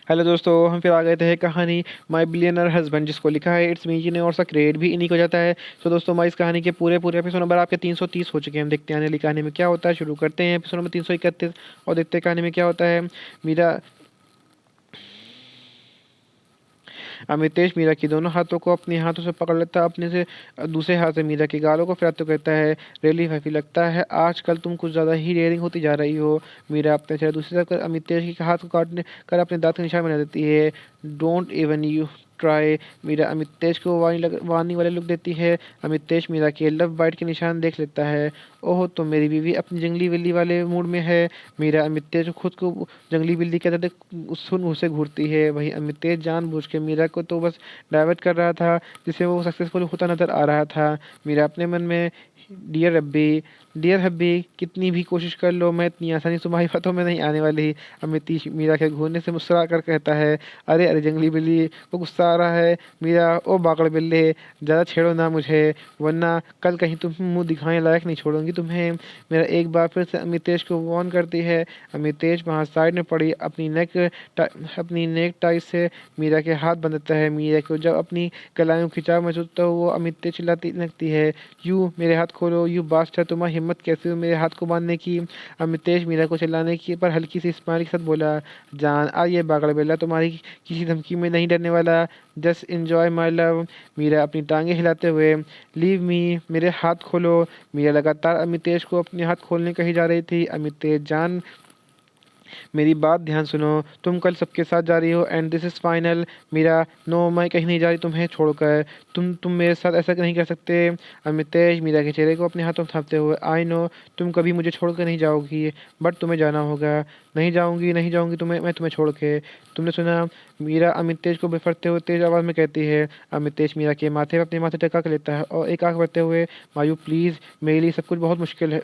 Hello दोस्तों, हम फिर आ गए थे कहानी माय बिलियनर हस्बैंड, जिसको लिखा है इट्स मी जी ने, और उसका क्रेडिट भी इन्हीं को जाता है। तो दोस्तों, हमारी इस कहानी के पूरे पूरे एपिसोड नंबर आपके 330 हो चुके हैं। हम देखते हैं आने वाली कहानी में क्या होता है। शुरू करते हैं एपिसोड नंबर 331 और देखते हैं कहानी में क्या होता है। मीरा अमितेश मीरा की दोनों हाथों को अपने हाथों से पकड़ लेता है, अपने से दूसरे हाथ से मीरा के गालों को फिराते हुए कहता है, रियली हैप्पी, लगता है आजकल तुम कुछ ज़्यादा ही डेयरिंग होती जा रही हो। मीरा अपने चेहरे दूसरी तरफ कर अमितेश के हाथ को काटने कर अपने दांत के निशान बना देती है। Don't even you try. Meera Amitesh को वार्निंग वाले लुक देती है। अमितेश मीरा के लव बाइट के निशान देख लेता है। ओह, तो मेरी बीवी अपनी जंगली बिल्ली वाले मूड में है। मीरा अमितेश को खुद को जंगली बिल्ली कहते देख सुन उसे घूरती है। वहीं अमितेश जानबूझ के मीरा को तो बस डाइवर्ट कर रहा था, जिससे वो सक्सेसफुल होता नजर आ रहा था। मीरा अपने मन में, डियर रब्बी, डियर हब्बी, कितनी भी कोशिश कर लो, मैं इतनी आसानी से तुम्हारी बातों में नहीं आने वाली। अमितेश मीरा के घूरने से मुस्कुरा कर कहता है, अरे अरे जंगली बिल्ली को गुस्सा आ रहा है। मीरा, ओ बाकड़ बिल्ले, ज़्यादा छेड़ो ना मुझे, वरना कल कहीं तुम मुंह दिखाने लायक नहीं छोड़ूंगी तुम्हें। मेरा एक बार फिर से अमितेश को वार्न करती है। अमितेश वहाँ साइड में पड़ी अपनी नेक टाई से मीरा के हाथ बांधता है। मीरा को जब अपनी कलाई में खिंचाव महसूस होता है, वो अमितेश चिल्लाती लगती है, यू मेरे हाथ खोलो, यू बास्टर, तुम्हारी हिम्मत कैसे हुई मेरे हाथ को बांधने की। अमितेश मीरा को चिल्लाने की पर हल्की सी स्माइल के साथ बोला, जान आ ये बागड़ बेला, तुम्हारी किसी धमकी में नहीं डरने वाला, just enjoy my love. Meera अपनी टांगे हिलाते हुए, लीव मी, मेरे हाथ खोलो। मीरा लगातार अमितेश को अपने हाथ खोलने कही जा रही थी। अमितेश, जान मेरी बात ध्यान सुनो, तुम कल सबके साथ जा रही हो and this is final. Meera, no, मैं कहीं नहीं जा रही तुम्हें छोड़कर, तुम मेरे साथ ऐसा नहीं कर सकते। अमितेश मीरा के चेहरे को अपने हाथों में थापते हुए, आई नो, तुम कभी मुझे छोड़कर नहीं जाओगी, बट तुम्हें जाना होगा। नहीं जाऊंगी, नहीं जाऊंगी मैं तुम्हें छोड़ के। तुमने सुना? मीरा अमितेश को बेफरते हुए तेज आवाज़ में कहती है। अमितेश मीरा के माथे पर अपने माथे टेका कर लेता है और एक आंख भरते हुए, मायू प्लीज़, मेरे लिए सब कुछ बहुत मुश्किल है।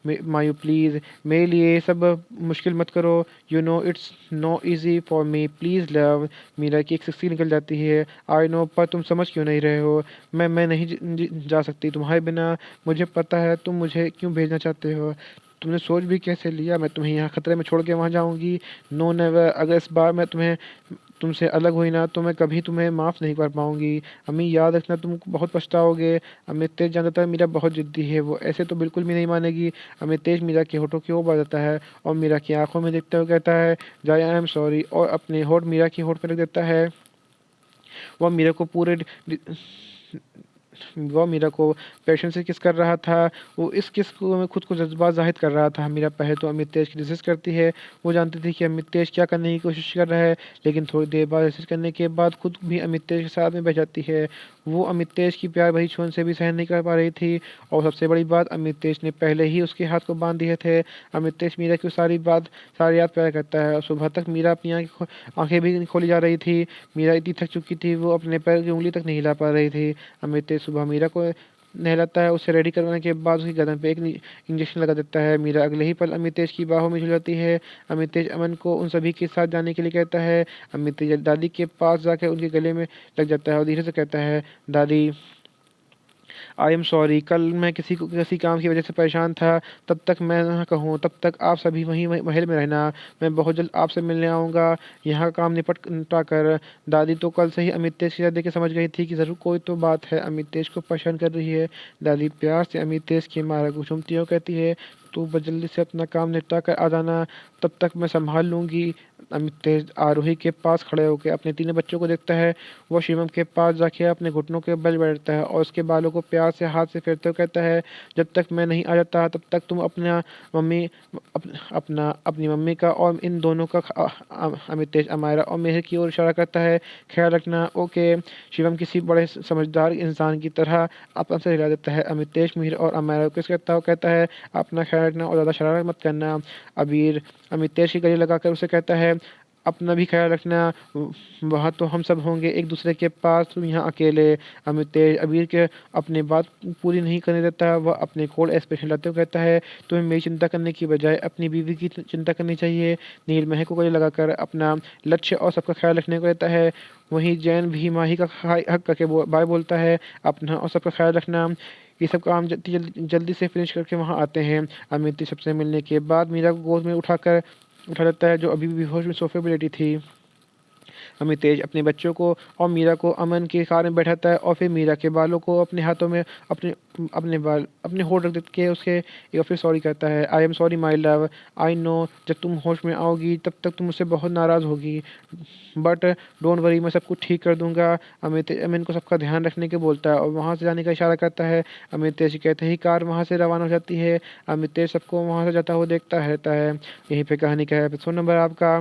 मायू प्लीज़, मेरे लिए सब मुश्किल मत करो, you know it's no easy for me, please love. Meera की एक सिक्सी निकल जाती है। आई नो, पर तुम समझ क्यों नहीं रहे हो? मैं नहीं जा सकती तुम्हारे बिना। मुझे पता है तुम मुझे क्यों भेजना चाहते हो। तुमने सोच भी कैसे लिया मैं तुम्हें यहाँ खतरे में छोड़ के वहाँ जाऊँगी? नो नेवर, अगर इस बार मैं तुमसे अलग हुई ना, तो मैं कभी तुम्हें माफ़ नहीं कर पाऊंगी। अम्मी, याद रखना, तुम बहुत पछताओगे। अमितेश जानता है मीरा बहुत जिद्दी है, वो ऐसे तो बिल्कुल भी नहीं मानेगी। अमितेश मीरा के होठों की ओर बढ़ाता है और मीरा की आंखों में देखते हुए कहता है, जय आई एम सॉरी, और अपने होठ मीरा की होठ पर रख देता है। वह मीरा को पूरे वह मीरा को पैशन से किस कर रहा था। वो इस किस को में खुद को जज्बात जाहिर कर रहा था। मीरा पहले तो अमितेश की रिसर्च करती है। वो जानती थी कि अमितेश क्या करने की कोशिश कर रहा है, लेकिन थोड़ी देर बाद रिसर्च करने के बाद खुद भी अमितेश के साथ में बह जाती है। वो अमितेश की प्यार भरी छून से भी सहन नहीं कर पा रही थी, और सबसे बड़ी बात, अमितेश ने पहले ही उसके हाथ को बांध दिए थे। अमितेश मीरा की सारी याद प्यार करता है, और सुबह तक मीरा अपनी आंखें भी नहीं खोली जा रही थी। मीरा इतनी थक चुकी थी, वो अपने पैर की उंगली तक नहीं हिला पा रही थी। अमितेश सुबह मीरा को नहलाता है। उसे रेडी करवाने के बाद उसकी गर्दन पे एक इंजेक्शन लगा देता है। मीरा अगले ही पल अमितेश की बाहों में झुल जाती है। अमितेश अमन को उन सभी के साथ जाने के लिए कहता है। अमितेश दादी के पास जाकर उनके गले में लग जाता है और धीरे से कहता है, दादी, आई एम सॉरी, कल मैं किसी काम की वजह से परेशान था। तब तक मैं ना कहूँ, तब तक आप सभी वहीं महल में रहना। मैं बहुत जल्द आपसे मिलने आऊँगा, यहाँ का काम निपटा कर। दादी तो कल से ही अमितेश की याद देख के समझ गई थी कि ज़रूर कोई तो बात है, अमितेश को परेशान कर रही है। दादी प्यार से अमितेश की मारा को चूमती है और कहती है, तू बस जल्दी से अपना काम निपटा कर आ जाना, तब तक मैं संभाल लूँगी। अमितेश आरोही के पास खड़े होकर अपने तीनों बच्चों को देखता है। वो शिवम के पास जाके अपने घुटनों के बल बैठता है और उसके बालों को प्यार से हाथ से फेरते हुए कहता है, जब तक मैं नहीं आ जाता तब तक तुम मम्मी अपनी मम्मी का और इन दोनों का अमितेश अमायरा और मेहर की ओर इशारा करता है, ख्याल रखना, ओके। शिवम किसी बड़े समझदार इंसान की तरह अपन से हिला देता है। अमितेश मिहिर और अमायरा को किस करता है, कहता है, अपना ख्याल रखना और ज़्यादा शरारत मत करना। अबीर अमितेश की गले लगाकर उसे कहता है, अपना भी ख्याल रखना, वहाँ तो हम सब होंगे एक दूसरे के पास, तुम यहाँ अकेले। अमितेश अबीर के अपनी बात पूरी नहीं करने देता। वह अपने कोल्ड एक्सप्रेशन लाते हुए कहता है, तुम्हें मेरी चिंता करने की बजाय अपनी बीवी की चिंता करनी चाहिए। नील महक को गले लगाकर अपना लक्ष्य और सबका ख्याल रखने को कहता है। वहीं जैन भी माही का हक करके बाय बोलता है, अपना और सबका ख्याल रखना। ये सब काम जल्दी से फिनिश करके वहाँ आते हैं। अमित सबसे मिलने के बाद मीरा को गोद में उठा लेता है, जो अभी भी बेहोश में सोफे पर लेटी थी। अमितेश अपने बच्चों को और मीरा को अमन की कार में बैठाता है और फिर मीरा के बालों को अपने हाथों में अपने अपने बाल अपने होठ रख देख के उसके या फिर सॉरी कहता है, I am sorry my love, I know जब तुम होश में आओगी तब तक तुम मुझसे बहुत नाराज़ होगी, बट डोंट वरी मैं सब कुछ ठीक कर दूंगा। अमिन को सबका ध्यान रखने के बोलता है और वहाँ से जाने का इशारा करता है। अमितेश कहते ही कार वहाँ से रवाना हो जाती है। अमितेश सबको वहाँ से जाता हुआ देखता रहता है। यहीं पे कहानी का एपिसोड नंबर आपका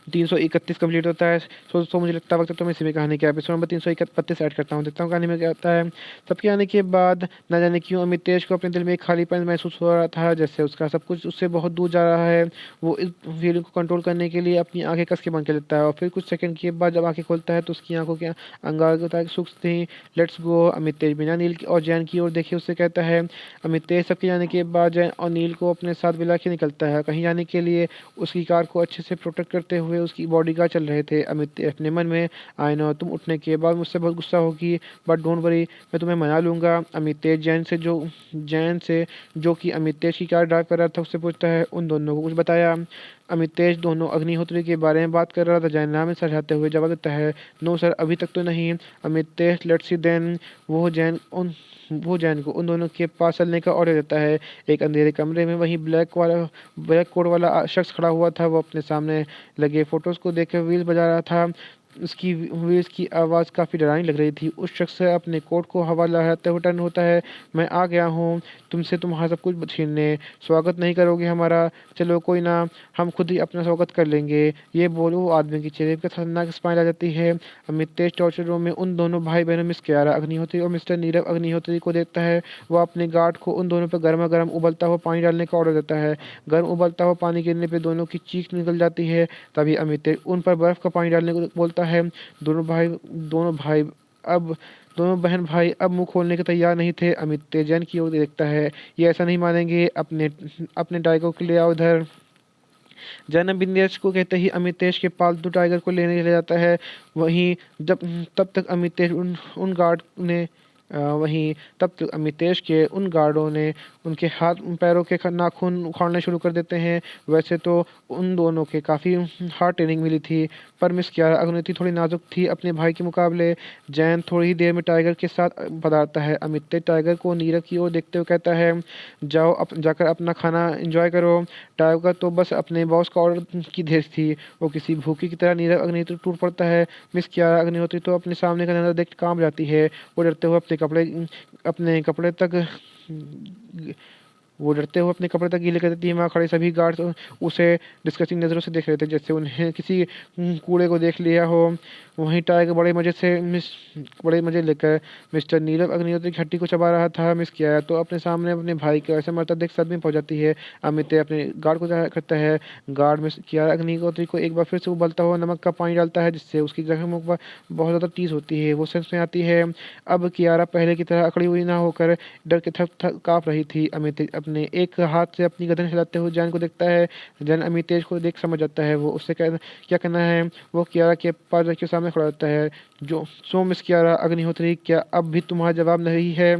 331 कंप्लीट होता है। सो मुझे लगता है वक्त तो मैं इसी में कहानी के एपिसोड नंबर 331 ऐड करता हूँ, देखता हूँ कहानी में क्या होता है। सबके आने के बाद न जाने क्यों अमितेश को अपने दिल में एक खालीपन महसूस हो रहा था, जैसे उसका सब कुछ उससे बहुत दूर जा रहा है। वो इस फीलिंग को कंट्रोल करने के लिए अपनी आंखें कस के बंद कर लेता है और फिर कुछ सेकंड के बाद जब आंखें खोलता है तो उसकी आंखों के अंगार सुख थी। Let's go. अमितेश बिना नील और जैन की ओर देखे उससे कहता है। अमितेश सबके जाने के बाद जैन और नील को अपने साथ मिला के निकलता है कहीं जाने के लिए। उसकी कार को अच्छे से प्रोटेक्ट करते हुए उसकी बॉडीगार्ड चल रहे थे। अमित अपने मन में, आई नो तुम उठने के बाद मुझसे बहुत गुस्सा होगी, बट डोंट वरी मैं तुम्हें मना लूंगा। अमितेश जैन से जो कि अमितेश की कार ड्राइव कर रहा था उससे पूछता है उन दोनों को कुछ बताया। अमितेश दोनों अग्निहोत्री के बारे में बात कर रहा था। जैन नाम समझाते हुए जवाब देता है, नो सर अभी तक तो नहीं। Amitesh let's see then. वो जैन को उन दोनों के पास चलने का ऑर्डर देता है। एक अंधेरे कमरे में वहीं ब्लैक कोट वाला शख्स खड़ा हुआ था। वो अपने सामने लगे फोटोज को देखकर व्हील्स बजा रहा था। उसकी व्हील्स की आवाज़ काफ़ी डरावनी लग रही थी। उस शख्स से अपने कोट को हवा लहराते हुए टर्न होता है, मैं आ गया हूँ तुमसे तुम्हारा सब कुछ छीनने, स्वागत नहीं करोगे हमारा? चलो कोई ना, हम खुद ही अपना स्वागत कर लेंगे। ये बोलो वो आदमी के चेहरे पर खतरनाक स्माइल आ जाती है। अमितेश टॉर्चर रूम में उन दोनों भाई बहनों मिस कियारा अग्निहोत्री और मिस्टर नीरव अग्निहोत्री को देखता है। वो अपने गार्ड को उन दोनों पर गर्मा गर्म उबलता हुआ पानी डालने का ऑर्डर देता है। गर्म उबलता हुआ पानी गिरने पर दोनों की चीख निकल जाती है। तभी अमितेश उन पर बर्फ का पानी डालने को बोलता है। दोनों भाई अब दोनों बहन भाई अब मुंह खोलने के तैयार नहीं थे। अमित जैन की ओर देखता है, ये ऐसा नहीं मानेंगे, अपने अपने टाइगर को ले आओ इधर। जैन बिंदेश को कहते ही अमितेश के पालतू टाइगर को लेने चले जाता है। वहीं जब तब तक अमितेश उन गार्ड ने वहीं तब तक अमितेश के उन गार्डों ने उनके हाथ पैरों के नाखून उखाड़ने शुरू कर देते हैं। वैसे तो उन दोनों के काफ़ी हार्ड ट्रेनिंग मिली थी, पर मिस कियारा अग्निहोत्री थोड़ी नाजुक थी अपने भाई के मुकाबले। जैन थोड़ी ही देर में टाइगर के साथ पधारता है। अमितेश टाइगर को नीरव की ओर देखते हुए कहता है, जाओ जाकर अपना खाना एंजॉय करो। टाइगर तो बस अपने बॉस का ऑर्डर की देर थी। वो किसी भूखी की तरह नीरव अग्निहोत्री टूट पड़ता है। मिस कियारा अग्निहोत्री तो अपने सामने का नज़ारा देख काम जाती है। वो डरते हुए अपने कपड़े तक वो डरते हुए अपने कपड़े तक गीले कर देती है। वहाँ खड़े सभी गार्ड्स उसे डिस्कसिंग नज़रों से देख रहे थे, जैसे उन्हें किसी कूड़े को देख लिया हो। वहीं टाइगर बड़े मज़े लेकर मिस्टर नीरव अग्निहोत्री की हड्डी को चबा रहा था। मिस किया तो अपने सामने अपने भाई को ऐसे मरता देख सदमे में पहुंच जाती है। अमित अपने गार्ड को करता है। गार्ड मिस किया अग्निहोत्री को एक बार फिर से उबलता हुआ नमक का पानी डालता है, जिससे उसकी जख्मों पर बहुत ज़्यादा टीस होती है। वो सेंस में आती है। अब कियारा पहले की तरह अकड़ी हुई ना होकर डर के थक काँप रही थी। अमित अपने एक हाथ से अपनी गर्दन हिलाते हुए जैन को देखता है। जैन अमितेश को देख समझ जाता है वो उससे क्या करना है। वो कियारा के पास के सामने खड़ा रहता है। जो सो मिस कियारा अग्निहोत्री, क्या अब भी तुम्हारा जवाब नहीं है,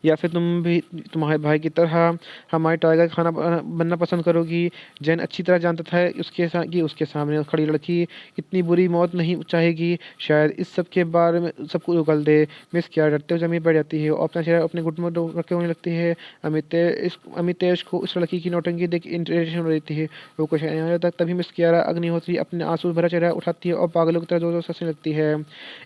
या फिर तुम भी तुम्हारे भाई की तरह हमारे टाइगर खाना बनना पसंद करोगी? जैन अच्छी तरह जानता था उसके सामने खड़ी लड़की इतनी बुरी मौत नहीं चाहेगी। शायद इस सब के बारे में सब कुछ उगल दे। मिस किया डरते हुए जमीन बैठ जाती है और अपना चेहरा अपने घुटनों में रखे होने लगती है। अमितेश को इस लड़की की नौटंकी देख इंटरेस्टेड हो रही थी। वो कुछ नहीं होता तभी मिस कियारा अग्निहोत्री अपने आंसू भरा चेहरा उठाती है और पागलों की तरह जोर जोर से हंसने लगती है।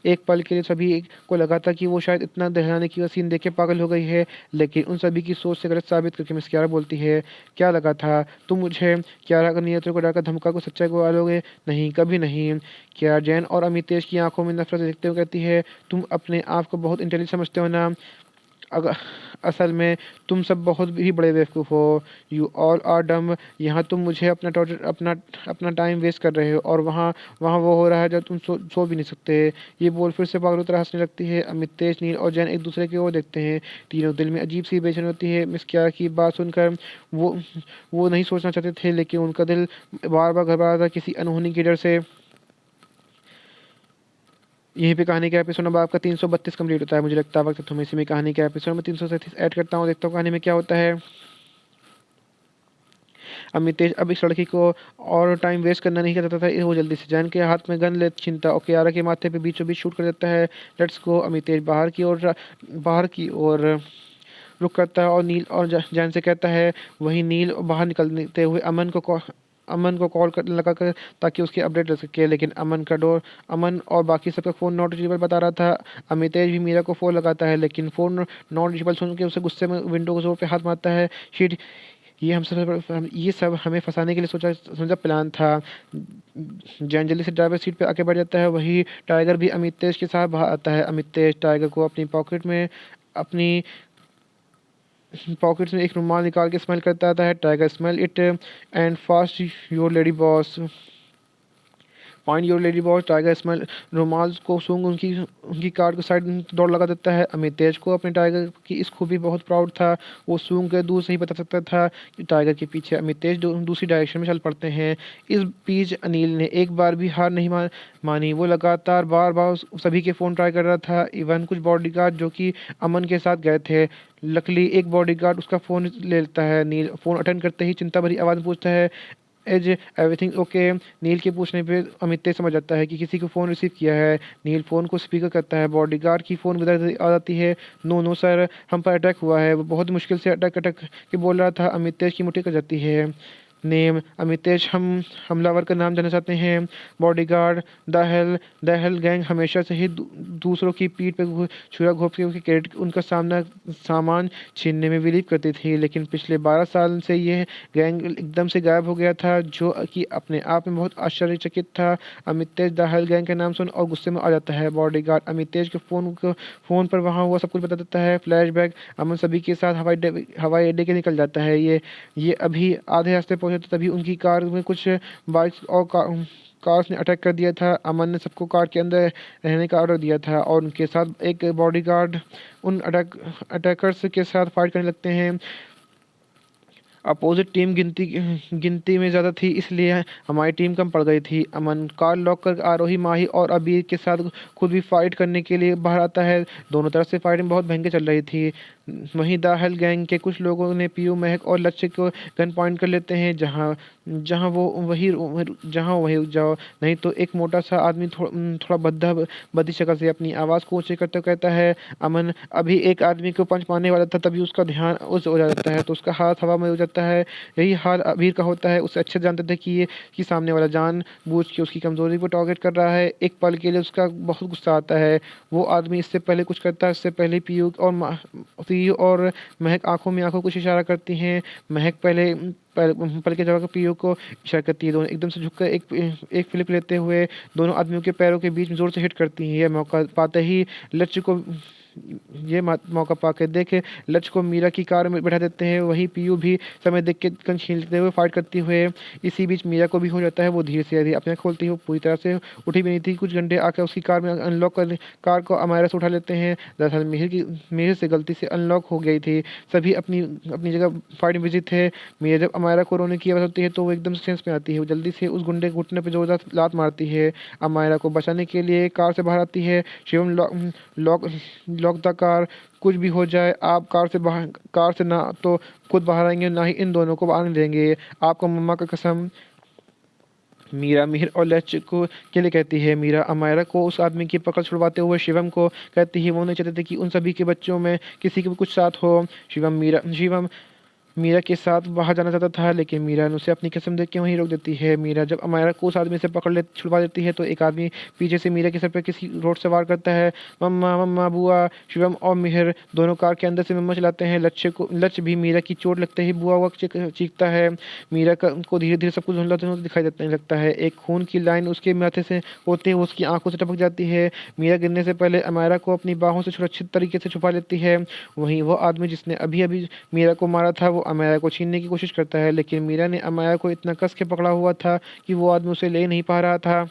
एक पल के लिए सभी को लगा था कि वो शायद इतना दहलाने की सीन देख के पागल हो गई है, लेकिन उन सभी की सोच से गलत साबित करके मिस कियारा बोलती है, क्या लगा था तुम मुझे कियारा अग्निहोत्री को डरकर धमका को सच्चाई को आलोगे? नहीं, कभी नहीं। कियारा जैन और अमितेश की आंखों में नफरत देखते हुए कहती है, तुम अपने आप को बहुत इंटेलिजेंट समझते हो ना, अगर असल में तुम सब बहुत ही बड़े बेवकूफ़ हो। You all are dumb. यहाँ तुम मुझे अपना टाइम वेस्ट कर रहे हो और वहाँ वहाँ वो हो रहा है जब तुम सो भी नहीं सकते। ये बोल फिर से पागलों तरह हंसने लगती है। अमितेश, नील और जैन एक दूसरे की ओर देखते हैं। तीनों दिल में अजीब सी बेचैनी होती है। मिस कियारा की बात सुनकर वो नहीं सोचना चाहते थे, लेकिन उनका दिल बार बार घबरा रहा था किसी अनहोनी के डर से। यहीं पे कहानी का एपिसोड नंबर आपका 332 कंप्लीट होता है। मुझे लगता है वक्त तुम्हें इसी में कहानी का एपिसोड नंबर 337 ऐड करता हूँ, देखता हूँ कहानी में क्या होता है। अमितेश अब इस लड़की को और टाइम वेस्ट करना नहीं चाहता था। वो जल्दी से जैन के हाथ में गन ले छीनता और कियारा के माथे पे बीचों बीच शूट कर देता है। Let's go. अमितेश बाहर की ओर रुक करता है और नील और जैन से कहता है। वहीं नील बाहर निकलते हुए अमन को कॉल कर लगा कर ताकि उसकी अपडेट ले सके, लेकिन अमन और बाकी सबका फ़ोन नॉट रीचेबल बता रहा था। अमितेश भी मीरा को फ़ोन लगाता है, लेकिन फ़ोन नॉट रीचेबल सुन के उसे गुस्से में विंडो के ज़ोर पे हाथ मारता है। शिट, ये सब हमें फंसाने के लिए समझा प्लान था। जैन जल्दी से ड्राइवर सीट पे आके बैठ जाता है। वही टाइगर भी अमितेश के साथ बाहर आता है। अमितेश टाइगर को अपनी पॉकेट में एक रुमाल निकाल के स्मेल करता आता है। Tiger smell it and fast your lady boss find your lady boss. Tiger smell रुमाल को सूंघ उनकी कार के साइड दौड़ लगा देता है। अमितेश को अपने टाइगर की इस खूबी बहुत प्राउड था। वो सूंघ के दूर से ही बता सकता था कि टाइगर के पीछे अमितेश दूसरी डायरेक्शन में चल पड़ते हैं। इस बीच अनिल ने एक बार भी हार नहीं मानी। वो लगातार बार बार सभी के फ़ोन ट्राई कर रहा था, इवन कुछ बॉडीगार्ड जो कि अमन के साथ गए थे। लकली एक बॉडीगार्ड उसका फ़ोन ले लेता है। नील फ़ोन अटेंड करते ही चिंता भरी आवाज़ में पूछता है, इज एवरीथिंग ओके। नील के पूछने पे अमितेश समझ जाता है कि किसी को फ़ोन रिसीव किया है। नील फ़ोन को स्पीकर करता है। बॉडीगार्ड की फ़ोन इधर आ जाती है। नो नो सर, हम पर अटैक हुआ है। वो बहुत मुश्किल से अटैक अटैक के बोल रहा था। अमितेश की मुट्ठी कर जाती है। नेम अमितेश, हम हमलावर का नाम जानना चाहते हैं। बॉडीगार्ड, द हेल गैंग हमेशा से ही दूसरों की पीठ पे छुरा घोंप के उनका सामान छीनने में बिलीव करती थी, लेकिन पिछले 12 साल से यह गैंग एकदम से गायब हो गया था, जो कि अपने आप में बहुत आश्चर्यचकित था। अमितेश द हेल गैंग का नाम सुन और गुस्से में आ जाता है। बॉडीगार्ड अमितेश के फ़ोन पर वहाँ हुआ सब कुछ बता देता है। फ्लैशबैक अमन सभी के साथ हवाई अड्डे के निकल जाता है। ये अभी आधे रास्ते पहुंचे थे, तभी उनकी कार में कुछ बाइक्स और कार्स ने अटैक कर दिया था। अमन ने सबको कार के अंदर रहने का ऑर्डर दिया था और उनके साथ एक बॉडीगार्ड उन अटैकर्स के साथ फाइट करने लगते हैं। अपोजिट टीम गिनती में ज़्यादा थी, इसलिए हमारी टीम कम पड़ गई थी। अमन कार लॉक कर आरोही, माही और अबीर के साथ खुद भी फाइट करने के लिए बाहर आता है। दोनों तरफ से फाइटिंग बहुत भयंकर चल रही थी। वहीं द हेल गैंग के कुछ लोगों ने पीयू, महक और लक्ष्य को गन पॉइंट कर लेते हैं। जहां वही रुक जाओ, नहीं तो एक मोटा सा आदमी थोड़ा बद्दी शक्ल से अपनी आवाज़ को ऊँची करते कहता है। अमन अभी एक आदमी को पंच मारने वाला था, तभी उसका ध्यान उस हो जाता है, तो उसका हाथ हवा में हो जाता है। यही हाल अबीर का होता है। उसे अच्छे जानते थे कि सामने वाला जानबूझ के उसकी कमजोरी को टारगेट कर रहा है। एक पल के लिए उसका बहुत गुस्सा आता है। वो आदमी इससे पहले कुछ करता है। इससे पहले पीयू और महक आंखों में आंखों कुछ इशारा करती हैं। महक पल के जगह पीयू को इशारा करती है। दोनों एकदम से झुककर एक फ्लिप लेते हुए दोनों आदमियों के पैरों के बीच में जोर से हिट करती हैं। यह मौका पाते ही मौका पाके देख लक्ष्य को मीरा की कार में बैठा देते हैं। वही पीयू भी समय देख के गन छीनते हुए फाइट करती हुए। इसी बीच मीरा को भी हो जाता है। वो धीरे से अपने खोलती है। वो पूरी तरह से उठी भी नहीं थी। कुछ घंटे आकर उसकी कार में अनलॉक कर कार को अमायरा से उठा लेते हैं। दरअसल मिहिर से गलती से अनलॉक हो गई थी। सभी अपनी अपनी जगह फाइट में बिजी थे। मीरा जब अमायरा को रोने की आवाज़ होती है तो वो एकदम सेंस में आती है। वो जल्दी से उस गुंडे के घुटने पर जोरदार लात मारती है। अमायरा को बचाने के लिए कार से बाहर आती है। Shivam lock the car. कुछ भी हो जाए, आप कार से ना तो खुद बाहर आएंगे, ना ही इन दोनों को आने देंगे, आपको मम्मा का कसम। मीरा मिहिर और लक्ष्य को के लिए कहती है। मीरा अमायरा को उस आदमी की पकड़ छुड़वाते हुए शिवम को कहती है। वो नहीं चाहते थे कि उन सभी के बच्चों में किसी के भी कुछ साथ हो। शिवम मीरा के साथ बाहर जाना चाहता था, लेकिन मीरा ने उसे अपनी कसम देके वहीं रोक देती है। मीरा जब अमायरा को उस आदमी से छुड़वा देती है तो एक आदमी पीछे से मीरा के सर पर किसी रोड से वार करता है। मम्मा मम्मा बुआ। शिवम और मिहिर दोनों कार के अंदर से मम्मा चलाते हैं। लक्ष्य भी मीरा की चोट लगते ही बुआ चीखता है। मीरा को धीरे धीरे सब कुछ धुंधला दिखाई देने लगता है। एक खून की लाइन उसके माथे से होते हुए उसकी आंखों से टपक जाती है। मीरा गिरने से पहले अमायरा को अपनी बाहों से सुरक्षित तरीके से छुपा लेती है। वहीं वो आदमी जिसने अभी अभी मीरा को मारा था, वो अमायरा को छीनने की कोशिश करता है, लेकिन मीरा ने अमायरा को इतना कस के पकड़ा हुआ था कि वो आदमी उसे ले नहीं पा रहा था।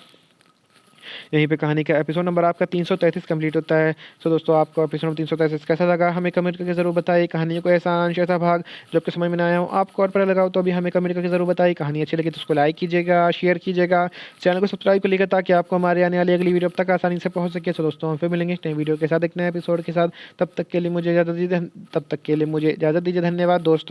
यहीं पे कहानी का एपिसोड नंबर आपका 333 कंप्लीट होता है। तो दोस्तों, आपको एपिसोड नंबर 333 कैसा लगा हमें कमेंट करके जरूर बताइए। कहानियों को ऐसा भाग जो आपके समझ में ना आया हो, आपको और पता लगा हो, तो अभी हमें कमेंट करके जरूर बताइए। कहानी अच्छी लगी तो उसको लाइक कीजिएगा, शेयर कीजिएगा, चैनल को सब्सक्राइब करिएगा ताकि आपको हमारे आने वाली अगली वीडियो अब तक आसानी से पहुंच सके। तो दोस्तों, हम फिर मिलेंगे नई वीडियो के साथ, एक नए एपिसोड के साथ। तब तक के लिए मुझे इजाज़त दीजिए। धन्यवाद दोस्तों।